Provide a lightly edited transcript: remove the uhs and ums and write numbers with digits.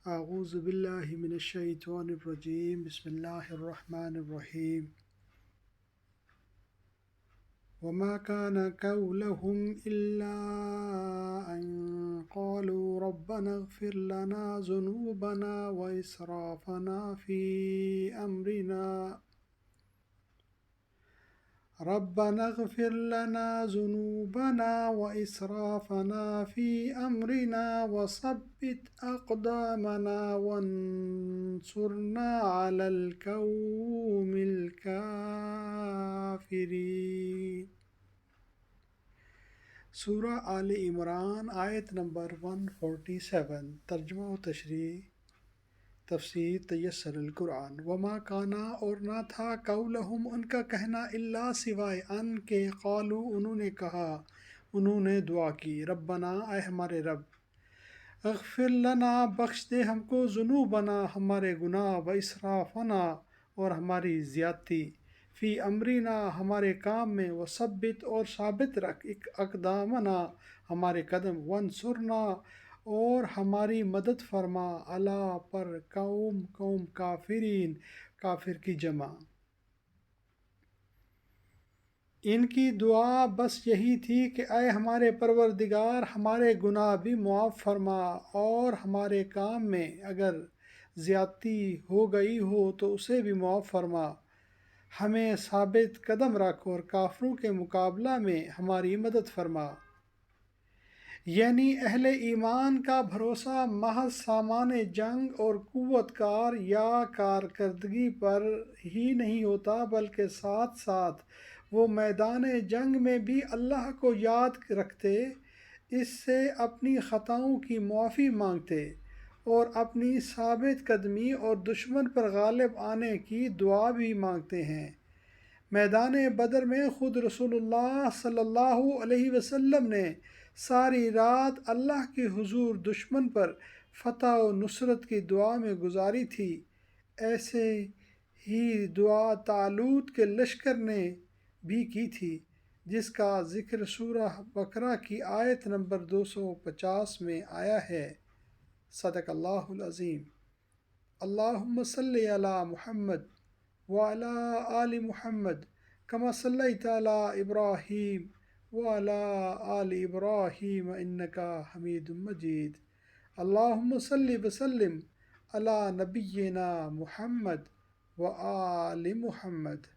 اعوذ باللہ من الشیطان الرجیم بسم اللہ الرحمن الرحیم وما كان قولهم إلا أن قالوا ربنا اغفر لنا ذنوبنا وإسرافنا في أمرنا ربنا اغفر لنا ذنوبنا وإسرافنا في أمرنا وثبت أقدامنا وانصرنا على القوم الكافرين۔ سورہ آل عمران آیت نمبر 147۔ ترجمہ و تشریح تفسیر تیسر القرآن۔ وما کانا اور نہ تھا قولہم ان کا کہنا الا سوائے ان کے قالو انہوں نے کہا، انہوں نے دعا کی، ربنا اے ہمارے رب، اغفر لنا بخش دے ہم کو، ذنوبنا ہمارے گناہ، و اسرافنا اور ہماری زیادتی، فی امرنا ہمارے کام میں، وثبت اور ثابت رکھ، اقدامنا ہمارے قدم، وانصرنا اور ہماری مدد فرما، علی پر قوم کافرین کافر کی جمع۔ ان کی دعا بس یہی تھی کہ اے ہمارے پروردگار ہمارے گناہ بھی معاف فرما، اور ہمارے کام میں اگر زیادتی ہو گئی ہو تو اسے بھی معاف فرما، ہمیں ثابت قدم رکھ اور کافروں کے مقابلہ میں ہماری مدد فرما۔ یعنی اہل ایمان کا بھروسہ محض سامان جنگ اور قوت کار یا کارکردگی پر ہی نہیں ہوتا، بلکہ ساتھ ساتھ وہ میدان جنگ میں بھی اللہ کو یاد رکھتے، اس سے اپنی خطاؤں کی معافی مانگتے اور اپنی ثابت قدمی اور دشمن پر غالب آنے کی دعا بھی مانگتے ہیں۔ میدان بدر میں خود رسول اللہ صلی اللہ علیہ وسلم نے ساری رات اللہ کے حضور دشمن پر فتح و نصرت کی دعا میں گزاری تھی۔ ایسے ہی دعا طالوت کے لشکر نے بھی کی تھی، جس کا ذکر سورہ بقرہ کی آیت نمبر 250 میں آیا ہے۔ صدق اللہ العظیم۔ اللہم صلی علی محمد وعلی آل محمد کما صلیت علی ابراہیم وعلی آل ابراہیم انک حمید مجید۔ اللہم صلی وسلم علی نبینا محمد وآل محمد۔